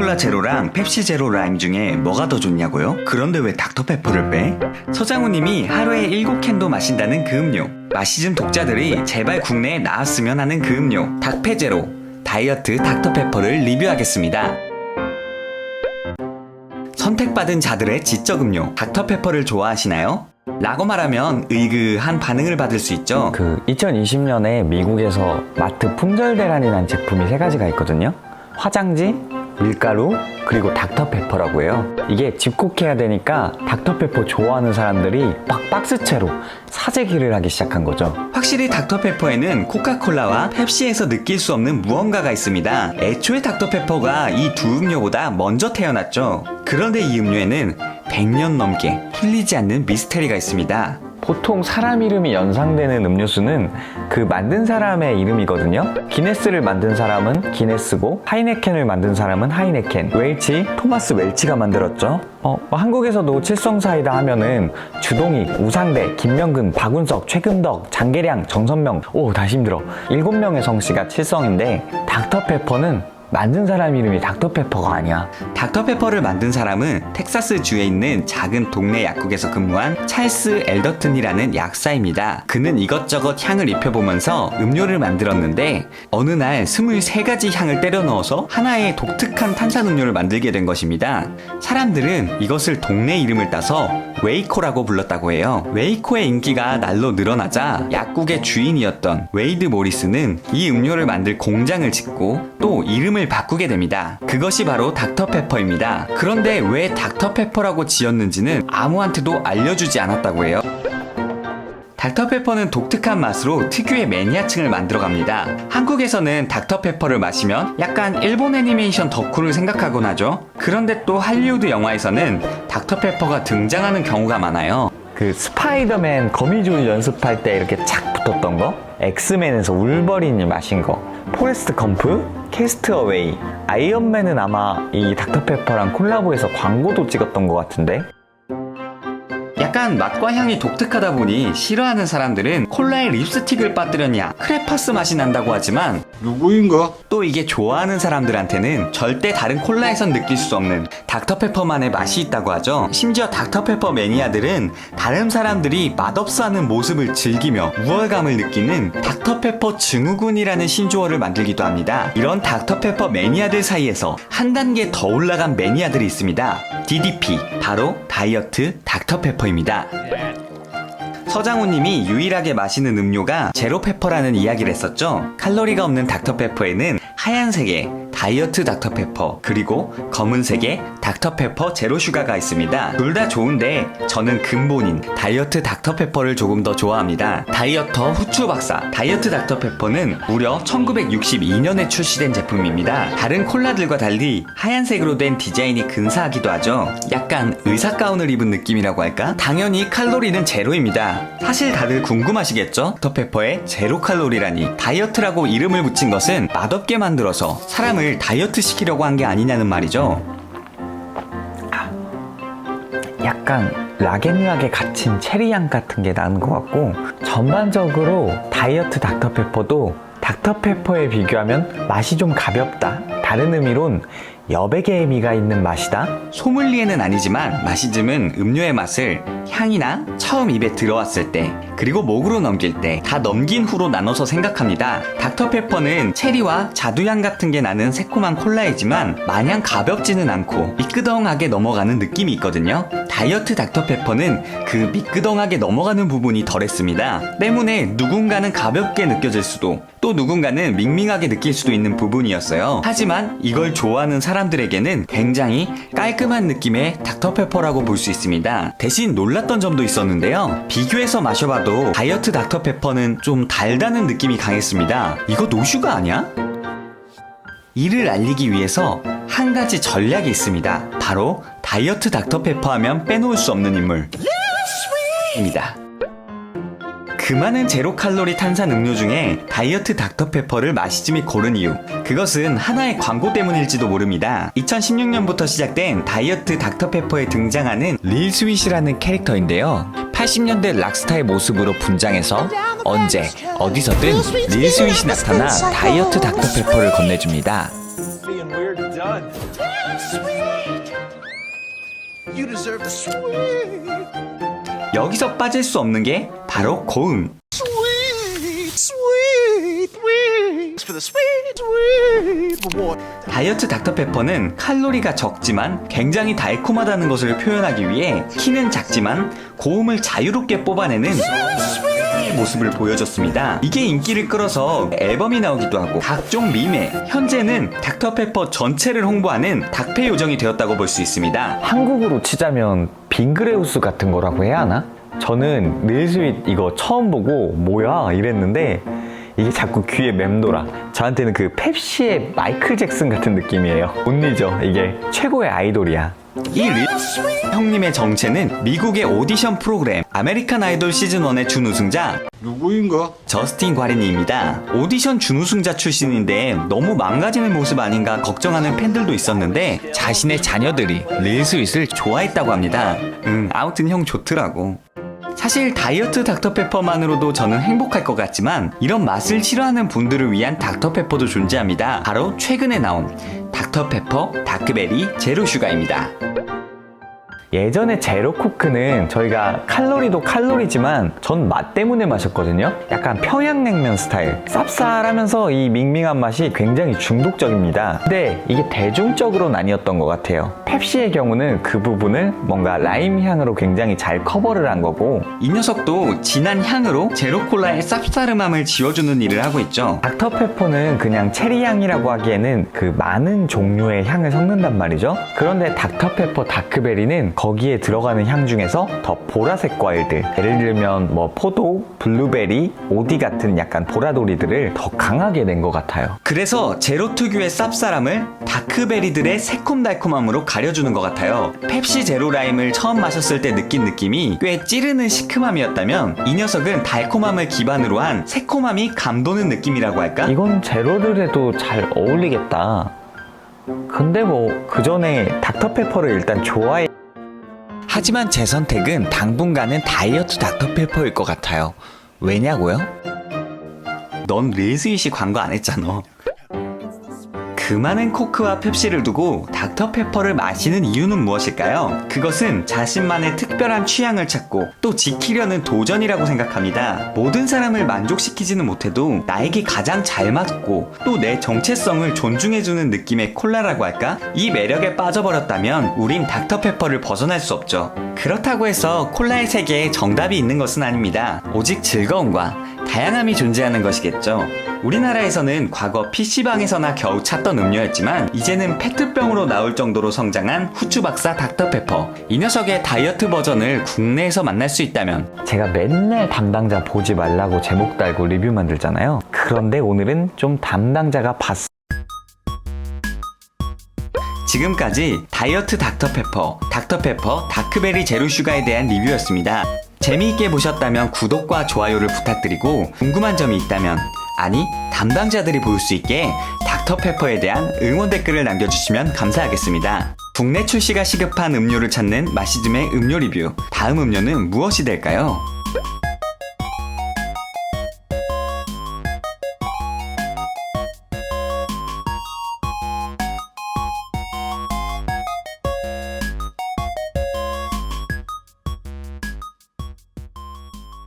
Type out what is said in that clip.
코카콜라 제로랑 펩시 제로 라임 중에 뭐가 더 좋냐고요? 그런데 왜 닥터페퍼를 빼? 서장훈님이 하루에 7캔도 마신다는 그 음료, 마시즘 독자들이 제발 국내에 나왔으면 하는 그 음료, 닥페 제로 다이어트 닥터페퍼를 리뷰하겠습니다. 선택받은 자들의 지적 음료 닥터페퍼를 좋아하시나요? 라고 말하면 의그한 반응을 받을 수 있죠. 2020년에 미국에서 마트 품절 대란이라는 제품이 3가지가 있거든요. 화장지, 밀가루, 그리고 닥터페퍼라고 해요. 이게 집콕해야 되니까 닥터페퍼 좋아하는 사람들이 막 박스채로 사재기를 하기 시작한 거죠. 확실히 닥터페퍼에는 코카콜라와 펩시에서 느낄 수 없는 무언가가 있습니다. 애초에 닥터페퍼가 이 두 음료보다 먼저 태어났죠. 그런데 이 음료에는 100년 넘게 풀리지 않는 미스테리가 있습니다. 보통 사람 이름이 연상되는 음료수는 그 만든 사람의 이름이거든요. 기네스를 만든 사람은 기네스고, 하이네켄을 만든 사람은 하이네켄, 토마스 웰치가 만들었죠. 한국에서도 칠성사이다 하면은 주동익, 우상대, 김명근, 박운석, 최금덕, 장계량, 정선명, 다시 힘들어. 7명의 성씨가 칠성인데, 닥터페퍼는 만든 사람 이름이 닥터페퍼가 아니야. 닥터페퍼를 만든 사람은 텍사스 주에 있는 작은 동네 약국에서 근무한 찰스 엘더튼이라는 약사입니다. 그는 이것저것 향을 입혀보면서 음료를 만들었는데 어느 날 23가지 향을 때려 넣어서 하나의 독특한 탄산음료를 만들게 된 것입니다. 사람들은 이것을 동네 이름을 따서 웨이코라고 불렀다고 해요. 웨이코의 인기가 날로 늘어나자 약국의 주인이었던 웨이드 모리스는 이 음료를 만들 공장을 짓고 또 이름을 바꾸게 됩니다. 그것이 바로 닥터페퍼입니다. 그런데 왜 닥터페퍼라고 지었는지는 아무한테도 알려주지 않았다고 해요. 닥터페퍼는 독특한 맛으로 특유의 매니아층을 만들어갑니다. 한국에서는 닥터페퍼를 마시면 약간 일본 애니메이션 덕후를 생각하곤 하죠. 그런데 또 할리우드 영화에서는 닥터페퍼가 등장하는 경우가 많아요. 스파이더맨 거미줄 연습할 때 이렇게 착 붙었던 거, 엑스맨에서 울버린이 마신 거, 포레스트 검프, 캐스트어웨이, 아이언맨은 아마 이 닥터페퍼랑 콜라보해서 광고도 찍었던 것 같은데. 약간 맛과 향이 독특하다 보니 싫어하는 사람들은 콜라에 립스틱을 빠뜨렸냐, 크레파스 맛이 난다고 하지만 누구인가? 또 이게 좋아하는 사람들한테는 절대 다른 콜라에선 느낄 수 없는 닥터페퍼만의 맛이 있다고 하죠. 심지어 닥터페퍼 매니아들은 다른 사람들이 맛없어하는 모습을 즐기며 우월감을 느끼는 닥터페퍼 증후군이라는 신조어를 만들기도 합니다. 이런 닥터페퍼 매니아들 사이에서 한 단계 더 올라간 매니아들이 있습니다. DDP, 바로 다이어트 닥터페퍼입니다. 서장훈님이 유일하게 마시는 음료가 제로페퍼라는 이야기를 했었죠. 칼로리가 없는 닥터페퍼에는 하얀색의 다이어트 닥터페퍼, 그리고 검은색의 닥터페퍼 제로슈가가 있습니다. 둘 다 좋은데 저는 근본인 다이어트 닥터페퍼를 조금 더 좋아합니다. 다이어터 후추 박사 다이어트 닥터페퍼는 무려 1962년에 출시된 제품입니다. 다른 콜라들과 달리 하얀색으로 된 디자인이 근사하기도 하죠. 약간 의사 가운을 입은 느낌이라고 할까? 당연히 칼로리는 제로입니다. 사실 다들 궁금하시겠죠? 닥터페퍼에 제로 칼로리라니. 다이어트라고 이름을 붙인 것은 맛없게 만들어서 사람을 다이어트 시키려고 한 게 아니냐는 말이죠. 약간 락앤락에 갇힌 체리향 같은 게 나는 것 같고, 전반적으로 다이어트 닥터페퍼도 닥터페퍼에 비교하면 맛이 좀 가볍다. 다른 의미론 여백의 의미가 있는 맛이다. 소믈리에는 아니지만 마시즘은 음료의 맛을 향이나 처음 입에 들어왔을 때, 그리고 목으로 넘길 때, 다 넘긴 후로 나눠서 생각합니다. 닥터페퍼는 체리와 자두향 같은 게 나는 새콤한 콜라이지만 마냥 가볍지는 않고 미끄덩하게 넘어가는 느낌이 있거든요. 다이어트 닥터페퍼는 그 미끄덩하게 넘어가는 부분이 덜했습니다. 때문에 누군가는 가볍게 느껴질 수도, 또 누군가는 밍밍하게 느낄 수도 있는 부분이었어요. 하지만 이걸 좋아하는 사람들에게는 굉장히 깔끔한 느낌의 닥터페퍼라고 볼 수 있습니다. 대신 놀랐던 점도 있었는데요. 비교해서 마셔봐도 다이어트 닥터페퍼는 좀 달다는 느낌이 강했습니다. 이거 노슈가 아니야? 이를 알리기 위해서 한 가지 전략이 있습니다. 바로 다이어트 닥터페퍼 하면 빼놓을 수 없는 인물 입니다. 그 많은 제로 칼로리 탄산 음료 중에 다이어트 닥터페퍼를 마시즘이 고른 이유, 그것은 하나의 광고 때문일지도 모릅니다. 2016년부터 시작된 다이어트 닥터페퍼에 등장하는 릴 스윗이라는 캐릭터인데요. 80년대 락스타의 모습으로 분장해서 언제 어디서든 릴 스윗이 나타나 다이어트 닥터페퍼를 건네줍니다. Sweet. You deserve the sweet. 여기서 빠질 수 없는 게 바로 고음. Sweet, sweet, sweet. For the sweet, sweet reward. 다이어트 닥터페퍼는 칼로리가 적지만 굉장히 달콤하다는 것을 표현하기 위해 키는 작지만 고음을 자유롭게 뽑아내는 모습을 보여줬습니다. 이게 인기를 끌어서 앨범이 나오기도 하고 각종 밈에 현재는 닥터페퍼 전체를 홍보하는 닥페 요정이 되었다고 볼 수 있습니다. 한국으로 치자면 빙그레우스 같은 거라고 해야 하나? 저는 릴스윗 이거 처음 보고 뭐야 이랬는데 이게 자꾸 귀에 맴돌아. 저한테는 그 펩시의 마이클 잭슨 같은 느낌이에요. 못 잊어. 이게 최고의 아이돌이야. 이 형님의 정체는 미국의 오디션 프로그램 아메리칸 아이돌 시즌1의 준우승자 누구인가? 저스틴 과리니입니다. 오디션 준우승자 출신인데 너무 망가지는 모습 아닌가 걱정하는 팬들도 있었는데 자신의 자녀들이 릴스윗을 좋아했다고 합니다. 아무튼 형 좋더라고. 사실 다이어트 닥터페퍼만으로도 저는 행복할 것 같지만 이런 맛을 싫어하는 분들을 위한 닥터페퍼도 존재합니다. 바로 최근에 나온 닥터페퍼 다크베리 제로슈가입니다. 예전에 제로코크는 저희가 칼로리도 칼로리지만 전 맛 때문에 마셨거든요. 약간 평양냉면 스타일. 쌉쌀하면서 이 밍밍한 맛이 굉장히 중독적입니다. 근데 이게 대중적으로는 아니었던 것 같아요. 펩시의 경우는 그 부분을 뭔가 라임 향으로 굉장히 잘 커버를 한 거고 이 녀석도 진한 향으로 제로콜라의 쌉싸름함을 지워주는 일을 하고 있죠. 닥터페퍼는 그냥 체리 향이라고 하기에는 그 많은 종류의 향을 섞는단 말이죠. 그런데 닥터페퍼 다크베리는 거기에 들어가는 향 중에서 더 보라색 과일들, 예를 들면 뭐 포도, 블루베리, 오디 같은 약간 보라돌이들을 더 강하게 낸 것 같아요. 그래서 제로 특유의 쌉싸람을 다크베리들의 새콤달콤함으로 가려주는 것 같아요. 펩시 제로 라임을 처음 마셨을 때 느낀 느낌이 꽤 찌르는 시큼함이었다면 이 녀석은 달콤함을 기반으로 한 새콤함이 감도는 느낌이라고 할까? 이건 제로를 해도 잘 어울리겠다. 근데 뭐 그 전에 닥터페퍼를 일단 좋아해. 하지만 제 선택은 당분간은 다이어트 닥터페퍼일 것 같아요. 왜냐고요? 넌 릴스윗이 광고 안 했잖아. 그 많은 코크와 펩시를 두고 닥터페퍼를 마시는 이유는 무엇일까요? 그것은 자신만의 특별한 취향을 찾고 또 지키려는 도전이라고 생각합니다. 모든 사람을 만족시키지는 못해도 나에게 가장 잘 맞고 또 내 정체성을 존중해주는 느낌의 콜라라고 할까? 이 매력에 빠져버렸다면 우린 닥터페퍼를 벗어날 수 없죠. 그렇다고 해서 콜라의 세계에 정답이 있는 것은 아닙니다. 오직 즐거움과 다양함이 존재하는 것이겠죠. 우리나라에서는 과거 PC방에서나 겨우 찾던 음료였지만 이제는 페트병으로 나올 정도로 성장한 후추박사 닥터페퍼. 이 녀석의 다이어트 버전을 국내에서 만날 수 있다면 제가 맨날 담당자 보지 말라고 제목 달고 리뷰 만들잖아요. 그런데 오늘은 좀 담당자가 봤어. 지금까지 다이어트 닥터페퍼 다크베리 제로슈가에 대한 리뷰였습니다. 재미있게 보셨다면 구독과 좋아요를 부탁드리고 궁금한 점이 있다면 아니 담당자들이 볼 수 있게 닥터페퍼에 대한 응원 댓글을 남겨주시면 감사하겠습니다. 국내 출시가 시급한 음료를 찾는 마시즘의 음료 리뷰. 다음 음료는 무엇이 될까요?